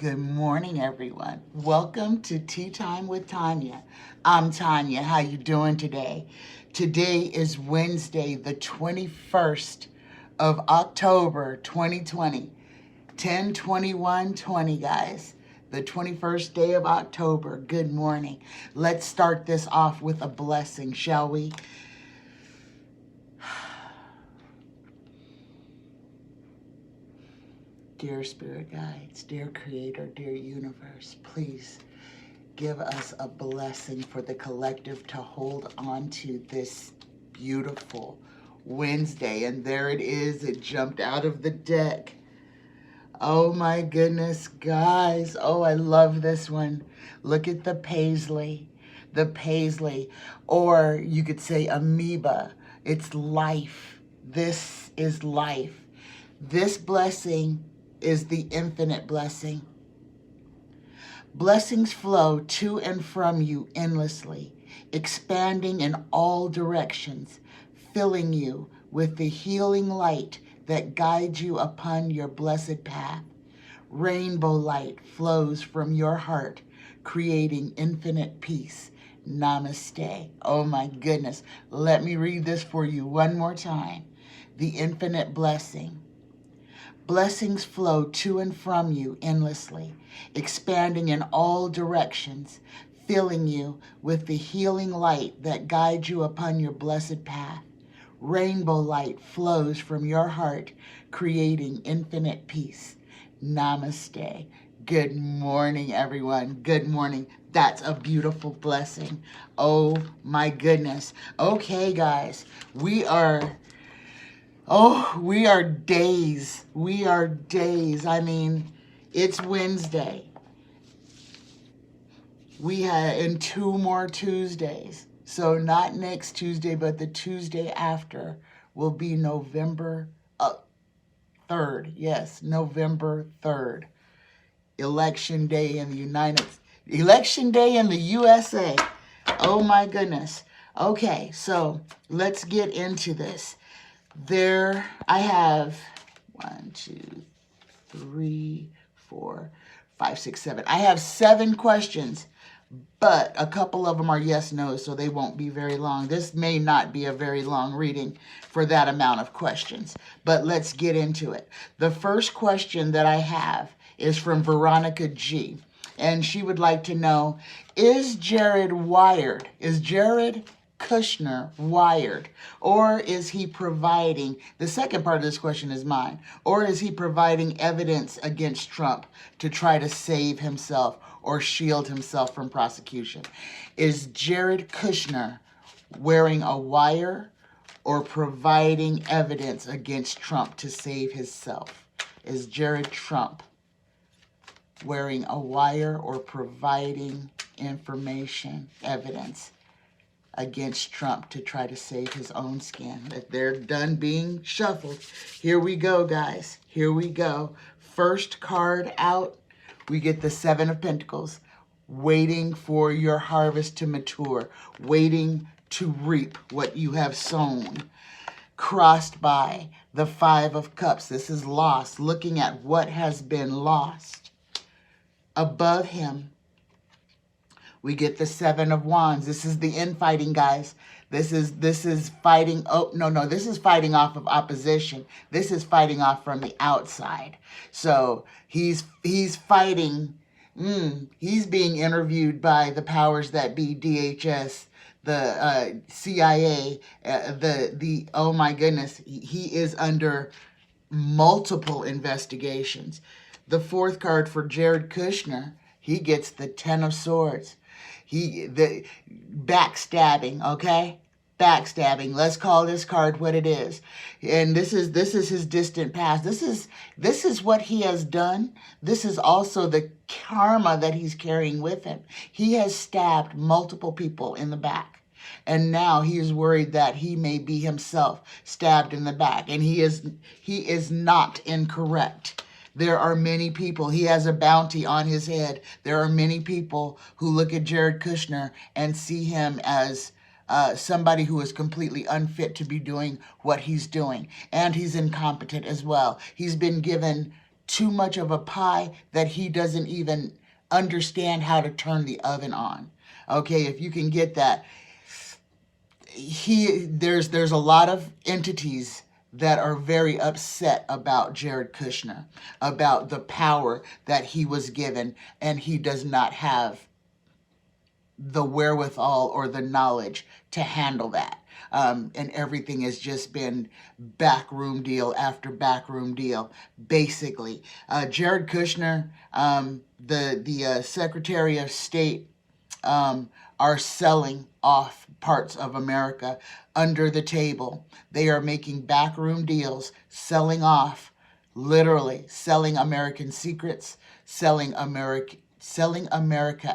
Good morning, everyone. Welcome to Tea Time with Tanya. I'm Tanya. How you doing today? Today is Wednesday, the 21st of October, 2020. 10/21/20, guys. The 21st day of October. Good morning. Let's start this off with a blessing, shall we? Dear Spirit Guides, dear Creator, dear Universe, please give us a blessing for the collective to hold on to this beautiful Wednesday. And there it is. It jumped out of the deck. Oh my goodness, guys. Oh, I love this one. Look at the paisley. The paisley. Or you could say amoeba. It's life. This is life. This blessing is the infinite blessing. Blessings flow to and from you endlessly, expanding in all directions, filling you with the healing light that guides you upon your blessed path. Rainbow light flows from your heart, creating infinite peace. Namaste. Oh my goodness. Let me read this for you one more time. The infinite blessing. Blessings flow to and from you endlessly, expanding in all directions, filling you with the healing light that guides you upon your blessed path. Rainbow light flows from your heart, creating infinite peace. Namaste. Good morning, everyone. Good morning. That's a beautiful blessing. Oh, my goodness. Okay, guys, we are days. We are days. I mean, it's Wednesday. We had in 2 more Tuesdays. So not next Tuesday, but the Tuesday after will be November 3rd. Yes, November 3rd. Election day in the USA. Oh my goodness. Okay, so let's get into this. There, I have 1, 2, 3, 4, 5, 6, 7. I have 7 questions, but a couple of them are yes, no, so they won't be very long. This may not be a very long reading for that amount of questions, but let's get into it. The first question that I have is from Veronica G, and she would like to know, is Jared wired? Is Jared Kushner wired? Or is he providing, the second part of this question is mine, or is he providing evidence against Trump to try to save himself or shield himself from prosecution? Is Jared Kushner wearing a wire or providing evidence against Trump to save himself? Is Jared Trump wearing a wire or providing information, evidence against Trump to try to save his own skin? That they're done being shuffled. Here we go, guys. Here we go. First card out, we get the 7 of Pentacles. Waiting for your harvest to mature. Waiting to reap what you have sown. Crossed by the 5 of Cups. This is loss. Looking at what has been lost. Above him, we get the 7 of Wands. This is the infighting, guys. This is fighting. Oh, no. This is fighting off of opposition. This is fighting off from the outside. So he's fighting. He's being interviewed by the powers that be, DHS, the CIA, oh my goodness. He is under multiple investigations. The 4th card for Jared Kushner, he gets the 10 of Swords. The backstabbing, okay? Backstabbing. Let's call this card what it is. And this is his distant past. This is what he has done. This is also the karma that he's carrying with him. He has stabbed multiple people in the back. And now he is worried that he may be himself stabbed in the back. And he is not incorrect. There are many people, he has a bounty on his head. There are many people who look at Jared Kushner and see him as somebody who is completely unfit to be doing what he's doing. And he's incompetent as well. He's been given too much of a pie that he doesn't even understand how to turn the oven on. Okay, if you can get that. There's a lot of entities that are very upset about Jared Kushner, about the power that he was given, and he does not have the wherewithal or the knowledge to handle that. And everything has just been backroom deal after backroom deal, basically. Jared Kushner, the Secretary of State, are selling off parts of America under the table. They are making backroom deals, selling off, literally selling American secrets, selling America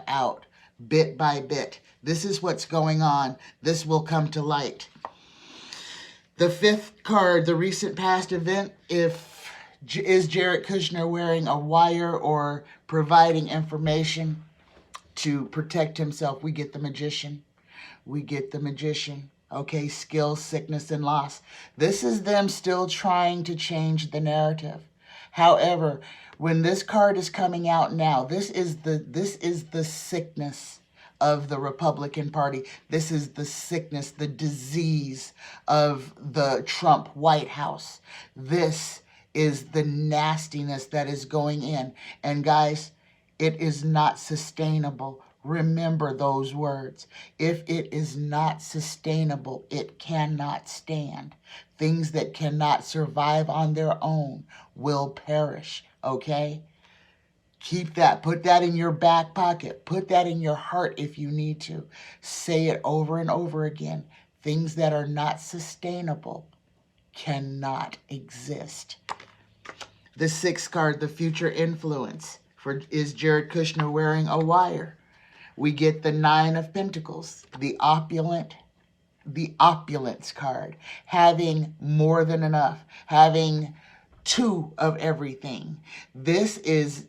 out bit by bit. This is what's going on. This will come to light. The fifth card, the recent past event, is Jared Kushner wearing a wire or providing information to protect himself? We get the magician. We get the magician. Okay, skill, sickness, and loss. This is them still trying to change the narrative. However, when this card is coming out now, this is the sickness of the Republican Party. This is the sickness, the disease of the Trump White House. This is the nastiness that is going in. And guys, it is not sustainable. Remember those words. If it is not sustainable, it cannot stand. Things that cannot survive on their own will perish, okay? Keep that. Put that in your back pocket. Put that in your heart if you need to. Say it over and over again. Things that are not sustainable cannot exist. The sixth card, the future influence. Is Jared Kushner wearing a wire? We get the Nine of Pentacles, the opulence card, having more than enough, having two of everything. This is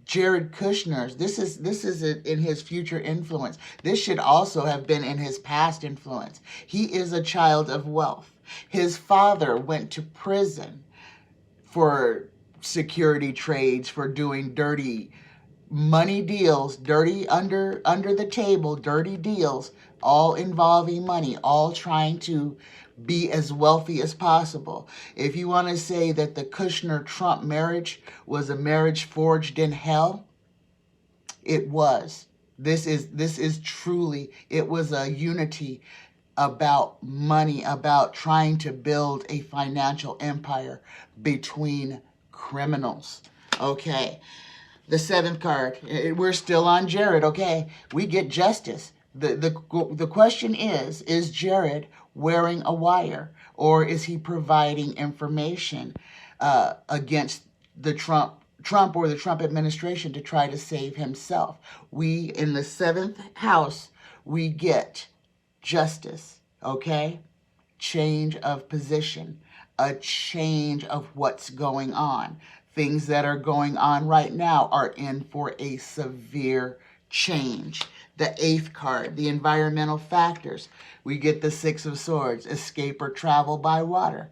Jared Kushner's. This is in his future influence. This should also have been in his past influence. He is a child of wealth. His father went to prison for security trades, for doing dirty money deals, dirty under the table, dirty deals, all involving money, all trying to be as wealthy as possible. If you want to say that the Kushner-Trump marriage was a marriage forged in hell, it was. This is truly, it was a unity about money, about trying to build a financial empire between criminals. Okay. The seventh card, we're still on Jared, okay? We get justice. The question is Jared wearing a wire, or is he providing information against the Trump or the Trump administration to try to save himself? We, in the seventh house, we get justice, okay? Change of position, a change of what's going on. Things that are going on right now are in for a severe change. The eighth card, the environmental factors. We get the Six of Swords, escape or travel by water.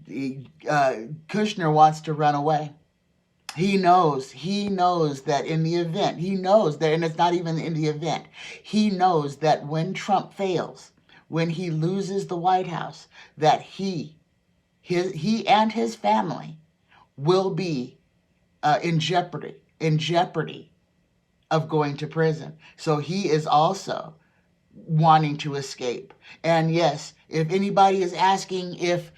Kushner wants to run away. He knows that in the event, and it's not even in the event, he knows that when Trump fails, when he loses the White House, that he and his family will be in jeopardy of going to prison. So he is also wanting to escape. And yes, if anybody is asking if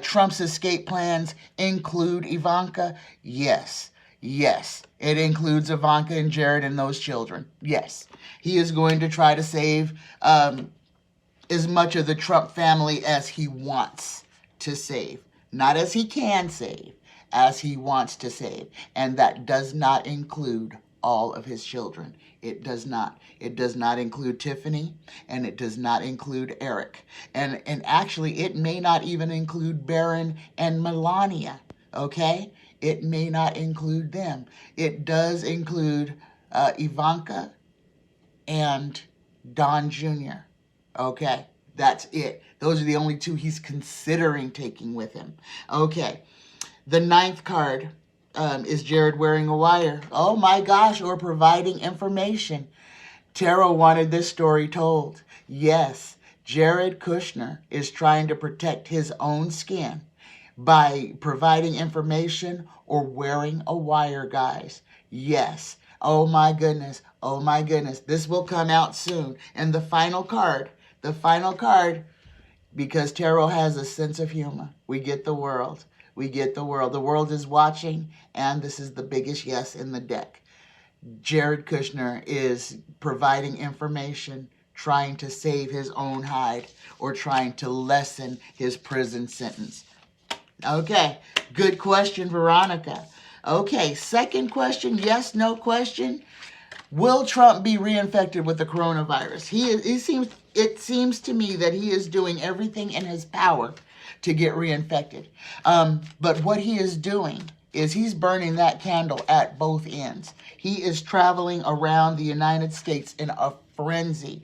Trump's escape plans include Ivanka, yes, it includes Ivanka and Jared and those children. Yes, he is going to try to save as much of the Trump family as he wants to save. Not as he can save, as he wants to save. And that does not include all of his children. It does not. It does not include Tiffany, and it does not include Eric. And actually, it may not even include Barron and Melania, okay? It may not include them. It does include Ivanka and Don Jr., okay? That's it. Those are the only two he's considering taking with him. Okay. The ninth card, Is Jared wearing a wire? Oh my gosh, or providing information. Tara wanted this story told. Yes, Jared Kushner is trying to protect his own skin by providing information or wearing a wire, guys. Yes. Oh my goodness. Oh my goodness. This will come out soon. And the final card, because tarot has a sense of humor. We get the world. We get the world. The world is watching, and this is the biggest yes in the deck. Jared Kushner is providing information, trying to save his own hide, or trying to lessen his prison sentence. Okay, good question, Veronica. Okay, second question, yes, no question. Will Trump be reinfected with the coronavirus? It seems to me that he is doing everything in his power to get reinfected. But what he is doing is he's burning that candle at both ends. He is traveling around the United States in a frenzy,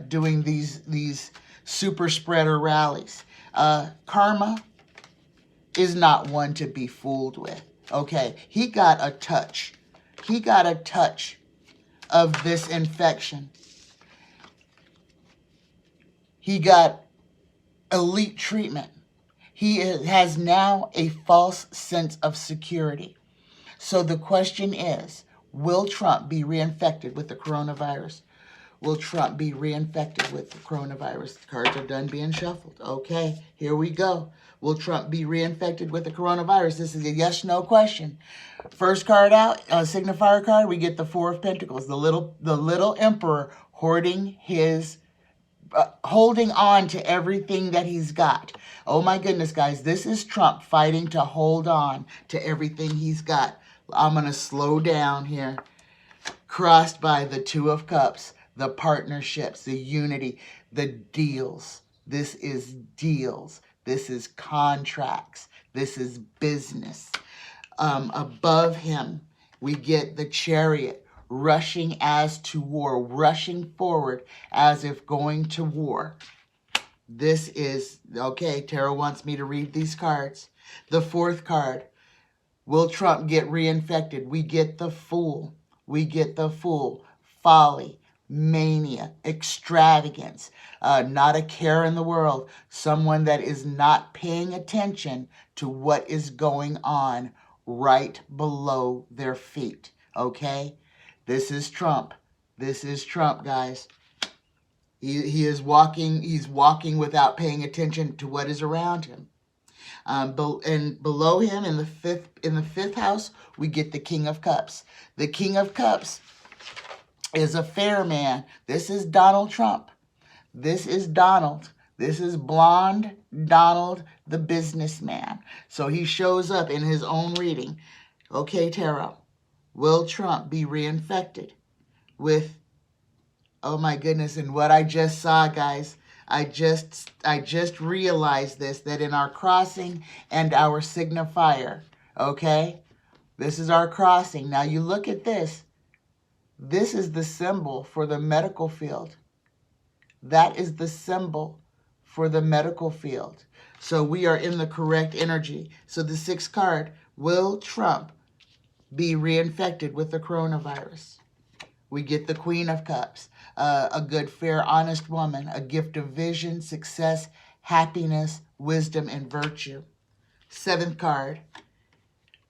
doing these super spreader rallies. Karma is not one to be fooled with. Okay, he got a touch. He got a touch of this infection. He got elite treatment. He has now a false sense of security. So the question is, will Trump be reinfected with the coronavirus? Will Trump be reinfected with the coronavirus? The cards are done being shuffled. Okay, here we go. Will Trump be reinfected with the coronavirus? This is a yes/no question. First card out, signifier card, we get the Four of Pentacles, the little emperor hoarding holding on to everything that he's got. Oh my goodness, guys, this is Trump fighting to hold on to everything he's got. I'm going to slow down here. Crossed by the Two of Cups, the partnerships, the unity, the deals. This is deals. This is contracts. This is business. Above him, we get the Chariot, rushing as to war, rushing forward as if going to war. This is, okay, Tarot wants me to read these cards. The fourth card, will Trump get reinfected? We get the Fool. We get the Fool. Folly, mania, extravagance, not a care in the world. Someone that is not paying attention to what is going on right below their feet, okay? This is Trump. This is Trump, guys. He's walking without paying attention to what is around him. And below him in the fifth house, we get the King of Cups. The King of Cups is a fair man. This is Donald Trump. This is Donald. This is blonde Donald, the businessman. So he shows up in his own reading. Okay, Tarot. Will Trump be reinfected with, oh my goodness, and what I just saw, guys, I just realized this, that in our crossing and our signifier, okay, this is our crossing. Now you look at this. This is the symbol for the medical field. That is the symbol for the medical field. So we are in the correct energy. So the sixth card, will Trump be reinfected with the coronavirus? We get the Queen of Cups, a good, fair, honest woman, a gift of vision, success, happiness, wisdom, and virtue. Seventh card,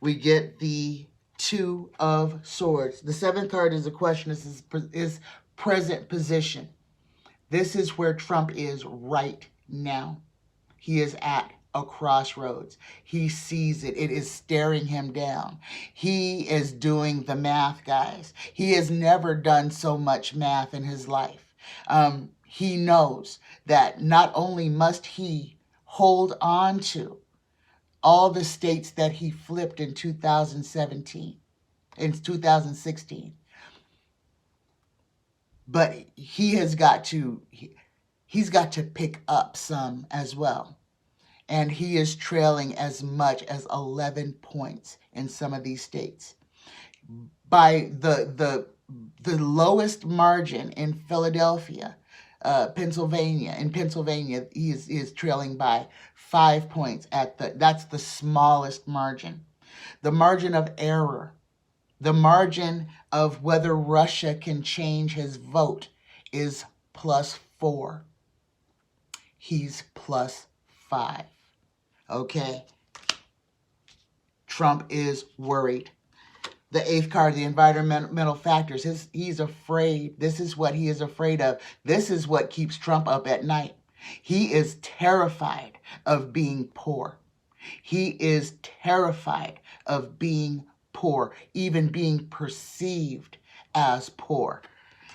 we get the Two of Swords. The seventh card is a question. This is present position. This is where Trump is right now. He is at a crossroads. He sees it. It is staring him down. He is doing the math, guys. He has never done so much math in his life. He knows that not only must he hold on to all the states that he flipped in 2016, but he's got to pick up some as well. And he is trailing as much as 11 points in some of these states. By the lowest margin in Philadelphia, Pennsylvania, he is trailing by 5 points that's the smallest margin. The margin of error, the margin of whether Russia can change his vote is +4. He's +5. Okay? Trump is worried. The 8th card, the environmental factors. He's afraid. This is what he is afraid of. This is what keeps Trump up at night. He is terrified of being poor. He is terrified of being poor, even being perceived as poor.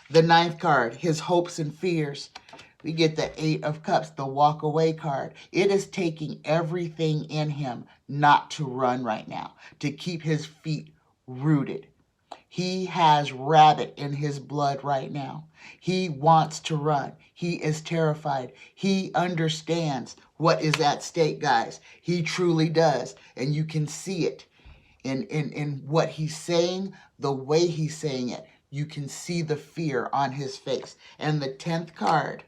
The 9th card, his hopes and fears. We get the 8 of Cups, the walk away card. It is taking everything in him not to run right now, to keep his feet rooted. He has rabbit in his blood right now. He wants to run. He is terrified. He understands what is at stake, guys. He truly does. And you can see it in what he's saying, the way he's saying it. You can see the fear on his face. And the 10th card,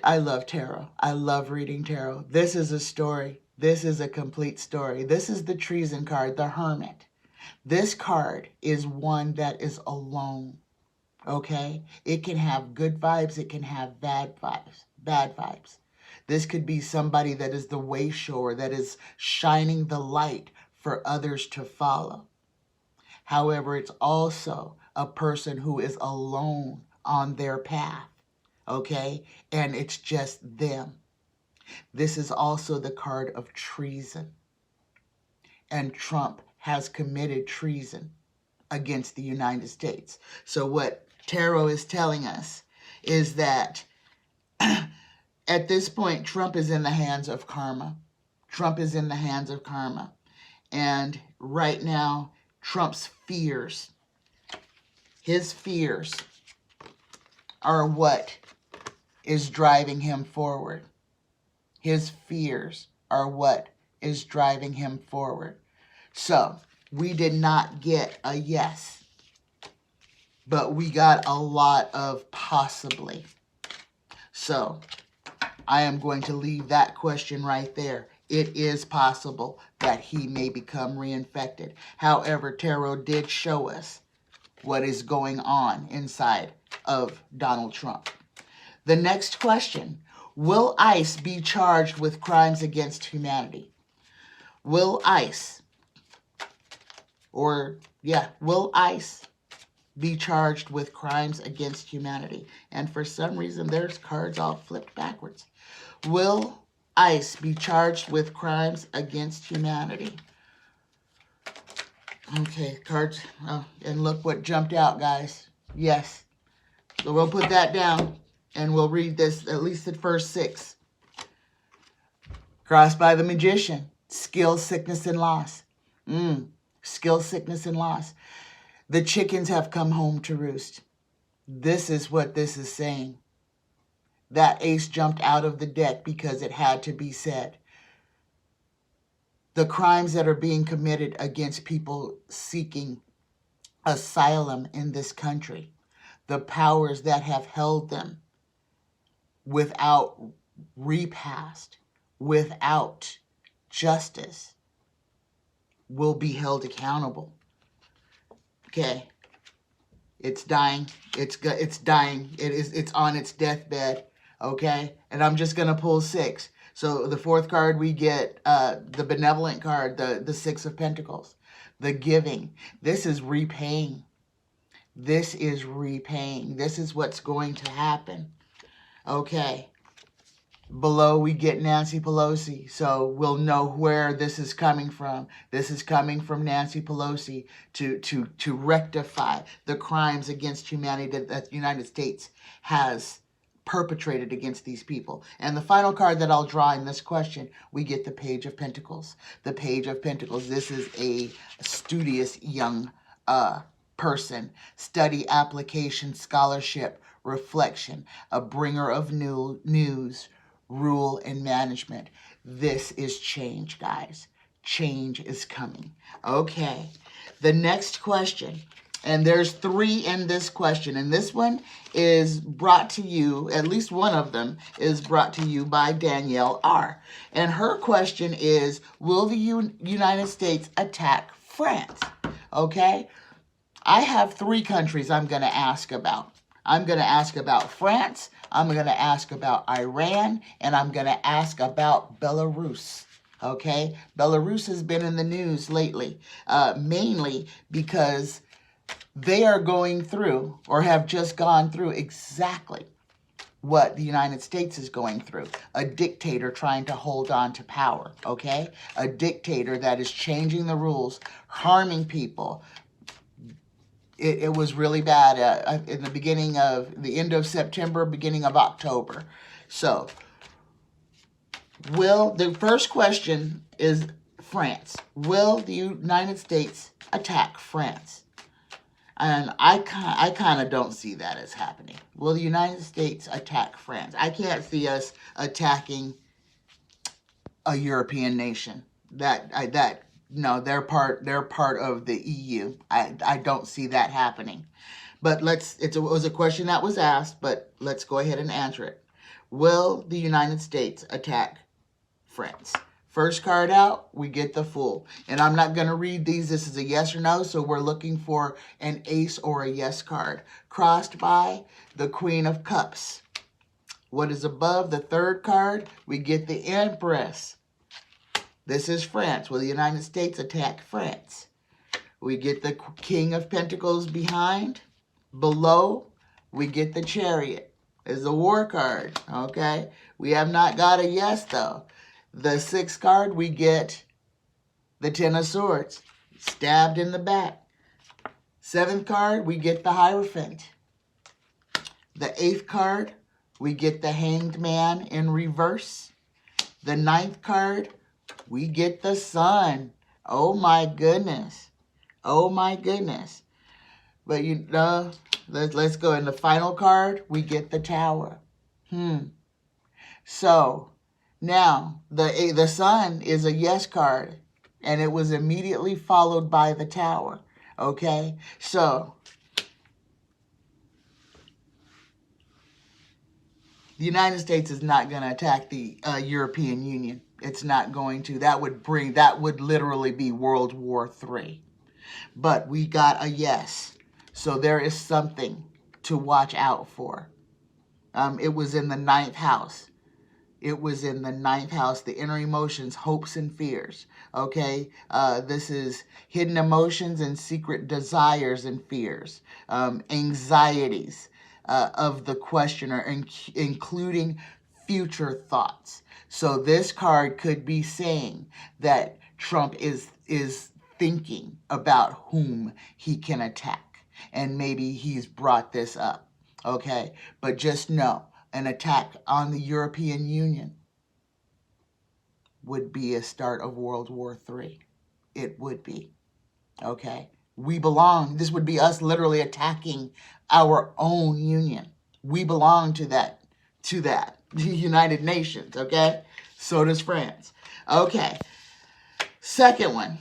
I love tarot. I love reading tarot. This is a story. This is a complete story. This is the treason card, the Hermit. This card is one that is alone, okay? It can have good vibes. It can have bad vibes. Bad vibes. This could be somebody that is the way shower, that is shining the light for others to follow. However, it's also a person who is alone on their path, okay? And it's just them. This is also the card of treason. And Trump has committed treason against the United States. So what tarot is telling us is that at this point, Trump is in the hands of karma. Trump is in the hands of karma. And right now, Trump's fears, his fears are what is driving him forward. His fears are what is driving him forward. So, we did not get a yes, but we got a lot of possibly. So, I am going to leave that question right there. It is possible that he may become reinfected. However, tarot did show us what is going on inside of Donald Trump. The next question, will ICE be charged with crimes against humanity? Will ICE, will ICE be charged with crimes against humanity? And for some reason, there's cards all flipped backwards. Will ICE be charged with crimes against humanity? Okay, cards, oh, and look what jumped out, guys. Yes. So we'll put that down, and we'll read this, at least the first 6. Crossed by the Magician. Skill, sickness, and loss. Skill, sickness, and loss. The chickens have come home to roost. This is what this is saying. That ace jumped out of the deck because it had to be said. The crimes that are being committed against people seeking asylum in this country, the powers that have held them without repast, without justice, will be held accountable. Okay, it's dying. It's dying. It's on its deathbed. Okay, and I'm just gonna pull 6. So the 4th card, we get the benevolent card, the 6 of Pentacles, the giving. This is repaying. This is repaying. This is what's going to happen. Okay. Below, we get Nancy Pelosi. So we'll know where this is coming from. This is coming from Nancy Pelosi to rectify the crimes against humanity that the United States has perpetrated against these people. And the final card that I'll draw in this question, we get the Page of Pentacles. The Page of Pentacles. This is a studious young person. Study, application, scholarship, reflection, a bringer of news, rule, and management. This is change, guys. Change is coming. Okay. The next question And there's 3 in this question. And this one is brought to you, at least one of them is brought to you by Danielle R. And her question is, will the United States attack France? Okay? I have 3 countries I'm going to ask about. I'm going to ask about France, I'm going to ask about Iran, and I'm going to ask about Belarus. Okay? Belarus has been in the news lately, mainly because they are going through, or have just gone through, exactly what the United States is going through. A dictator trying to hold on to power, okay? A dictator that is changing the rules, harming people. It was really bad in the beginning of, the end of September, beginning of October. So, the first question is France. Will the United States attack France? And I kind of don't see that as happening. Will the United States attack France? I can't see us attacking a European nation. No, they're part of the EU. I don't see that happening. But it was a question that was asked, but let's go ahead and answer it. Will the United States attack France? First card out, we get the Fool. And I'm not going to read these. This is a yes or no, so we're looking for an ace or a yes card. Crossed by the Queen of Cups. What is above the third card? We get the Empress. This is France. Will the United States attack France? We get the King of Pentacles behind. Below, we get the Chariot. It's a war card, okay? We have not got a yes, though. The 6th card, we get the 10 of Swords, stabbed in the back. 7th card, we get the Hierophant. The 8th card, we get the Hanged Man in reverse. The 9th card, we get the Sun. Oh my goodness. Oh my goodness. But let's go. In the final card, we get the Tower. So, now, the Sun is a yes card, and it was immediately followed by the Tower, okay? So, the United States is not going to attack the European Union. It's not going to. That would literally be World War III. But we got a yes. So there is something to watch out for. It was in the 9th house. It was in the 9th house, the inner emotions, hopes, and fears. Okay? This is hidden emotions and secret desires and fears. Anxieties of the questioner, including future thoughts. So this card could be saying that Trump is thinking about whom he can attack. And maybe he's brought this up. Okay? But just know, an attack on the European Union would be a start of World War III. It would be. Okay? We belong. This would be us literally attacking our own union. We belong to that United Nations. Okay? So does France. Okay. Second one.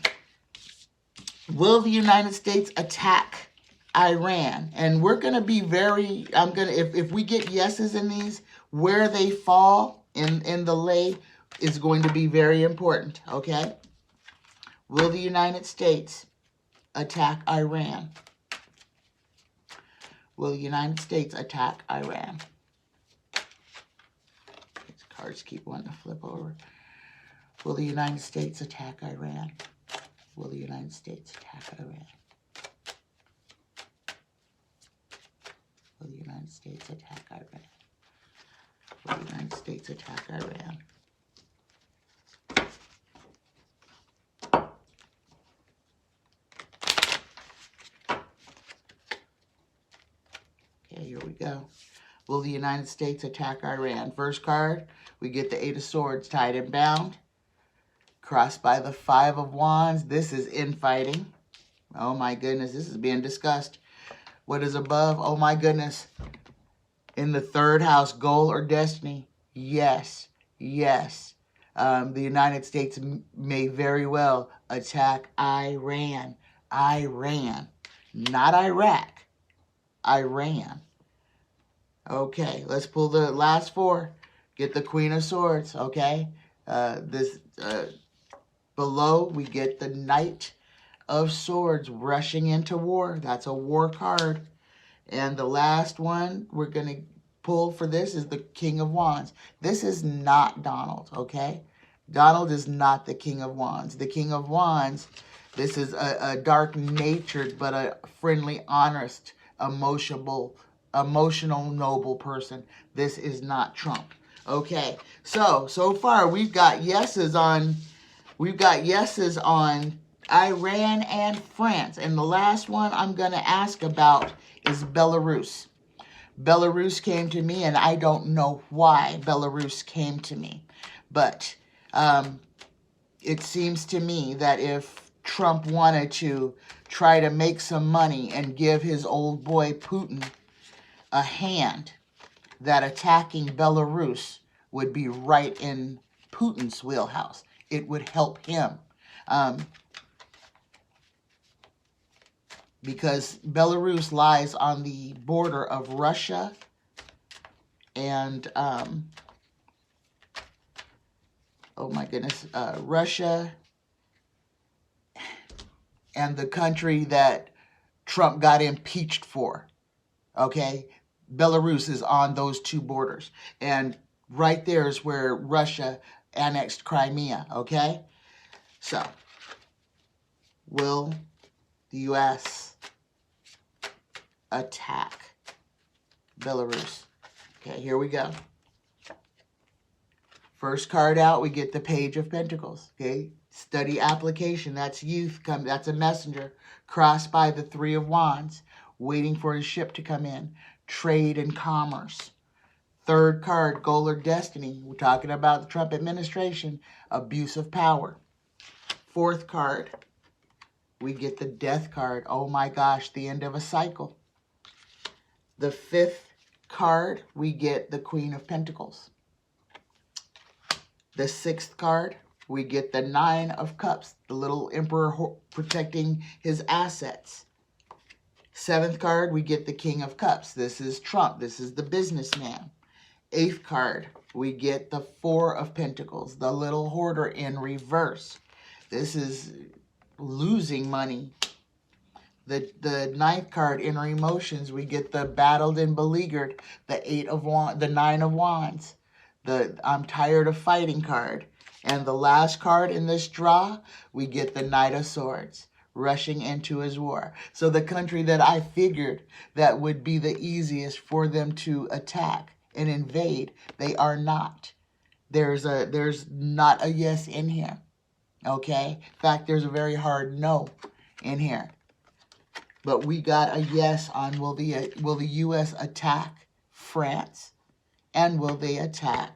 Will the United States attack Iran? And we're going to be very, if we get yeses in these, where they fall in the lay is going to be very important, okay? Will the United States attack Iran? Will the United States attack Iran? These cards keep wanting to flip over. Will the United States attack Iran? Will the United States attack Iran? Will the United States attack Iran? Will the United States attack Iran? Okay, here we go. Will the United States attack Iran? First card, we get the 8 of Swords tied and bound. Crossed by the 5 of Wands. This is infighting. Oh my goodness, this is being discussed. What is above? Oh my goodness. In the 3rd house, goal or destiny? Yes, yes. The United States may very well attack Iran. Iran. not Iraq, Iran. Okay, let's pull the last four. Get the Queen of Swords, okay? Below, we get the Knight of Swords rushing into war. That's a war card. And the last one we're going to pull for this is the King of Wands. This is not Donald, okay? Donald is not the King of Wands. The King of Wands, this is a dark-natured but a friendly, honest, emotional, noble person. This is not Trump. Okay, so far we've got yeses on Iran and France. And the last one I'm going to ask about is Belarus. Belarus came to me, and I don't know why Belarus came to me. But it seems to me that if Trump wanted to try to make some money and give his old boy Putin a hand, that attacking Belarus would be right in Putin's wheelhouse. It would help him. Because Belarus lies on the border of Russia and, Russia and the country that Trump got impeached for, okay? Belarus is on those two borders. And right there is where Russia annexed Crimea, okay? So, will the U.S. attack Belarus? Okay, here we go. First card out, we get the Page of Pentacles, okay? Study application, that's youth, that's a messenger, crossed by the Three of Wands, waiting for his ship to come in. Trade and commerce. Third card, goal or destiny. We're talking about the Trump administration, abuse of power. Fourth card, we get the Death card. Oh my gosh, the end of a cycle. The fifth card, we get the Queen of Pentacles. The sixth card, we get the Nine of Cups, the little emperor protecting his assets. Seventh card, we get the King of Cups. This is Trump. This is the businessman. Eighth card, we get the Four of Pentacles, the little hoarder in reverse. This is losing money. The ninth card, inner emotions, we get the battled and beleaguered, the Nine of Wands, the I'm tired of fighting card. And the last card in this draw, we get the Knight of Swords, rushing into his war. So the country that I figured that would be the easiest for them to attack and invade, they are not. There's not a yes in here. Okay? In fact, there's a very hard no in here. But we got a yes on will the U.S. attack France, and will they attack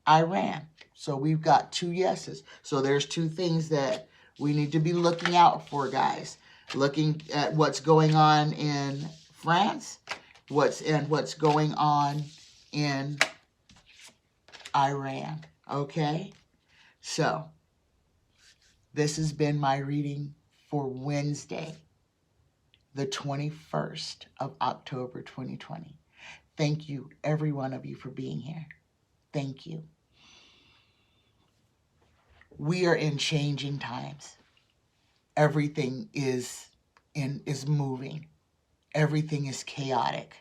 Iran? So we've got two yeses. So there's two things that we need to be looking out for, guys. Looking at what's going on in France, what's going on in Iran. Okay? So this has been my reading for Wednesday, the 21st of October, 2020. Thank you, every one of you, for being here. Thank you. We are in changing times. Everything is moving. Everything is chaotic.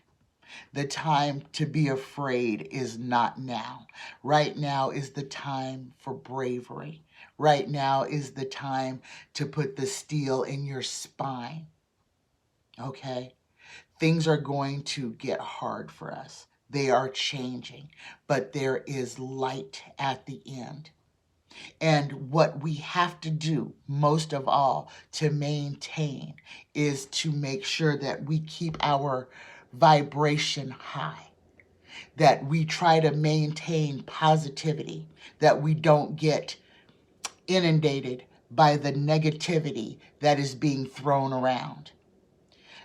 The time to be afraid is not now. Right now is the time for bravery. Right now is the time to put the steel in your spine. Okay? Things are going to get hard for us. They are changing, but there is light at the end. And what we have to do, most of all, to maintain is to make sure that we keep our vibration high, that we try to maintain positivity, that we don't get inundated by the negativity that is being thrown around.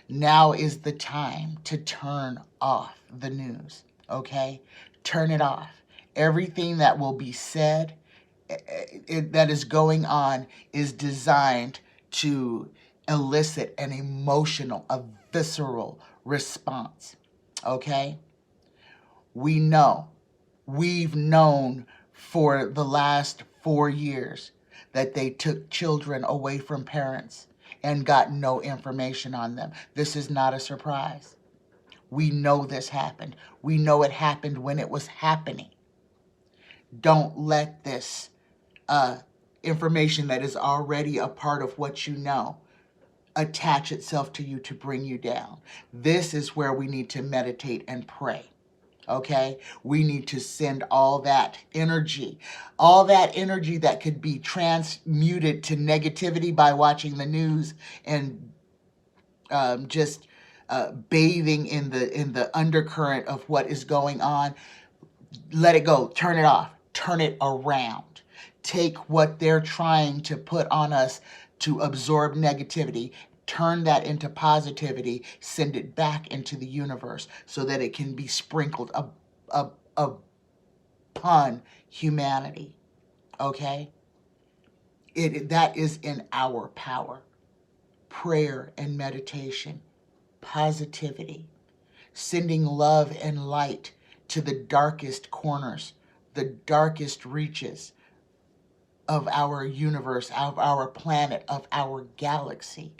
Now is the time to turn off the news, okay? Turn it off. Everything that will be said that is going on is designed to elicit an emotional, a visceral response. Okay? We know, we've known for the last 4 years that they took children away from parents and got no information on them. This is not a surprise. We know this happened. We know it happened when it was happening. Don't let this information that is already a part of what you know attach itself to you to bring you down. This is where we need to meditate and pray. Okay? We need to send all that energy that could be transmuted to negativity by watching the news and just bathing in the undercurrent of what is going on. Let it go. Turn it off. Turn it around. Take what they're trying to put on us to absorb negativity, turn that into positivity, send it back into the universe so that it can be sprinkled upon humanity. Okay? That is in our power. Prayer and meditation, positivity, sending love and light to the darkest corners, the darkest reaches of our universe, of our planet, of our galaxy,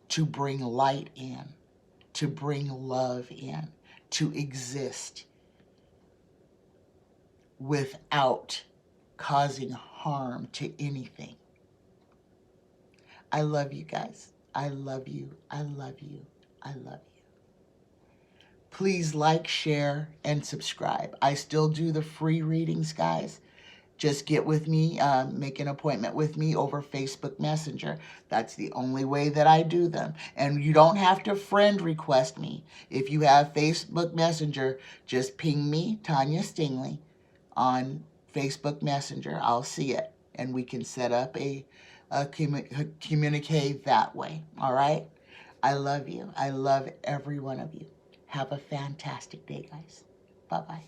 to bring light in, to bring love in, to exist without causing harm to anything. I love you guys. I love you. I love you. I love you. Please like, share, and subscribe. I still do the free readings, guys. Just get with me, make an appointment with me over Facebook Messenger. That's the only way that I do them. And you don't have to friend request me. If you have Facebook Messenger, just ping me, Tanya Stingley, on Facebook Messenger. I'll see it. And we can set up a communicate that way. All right? I love you. I love every one of you. Have a fantastic day, guys. Bye-bye.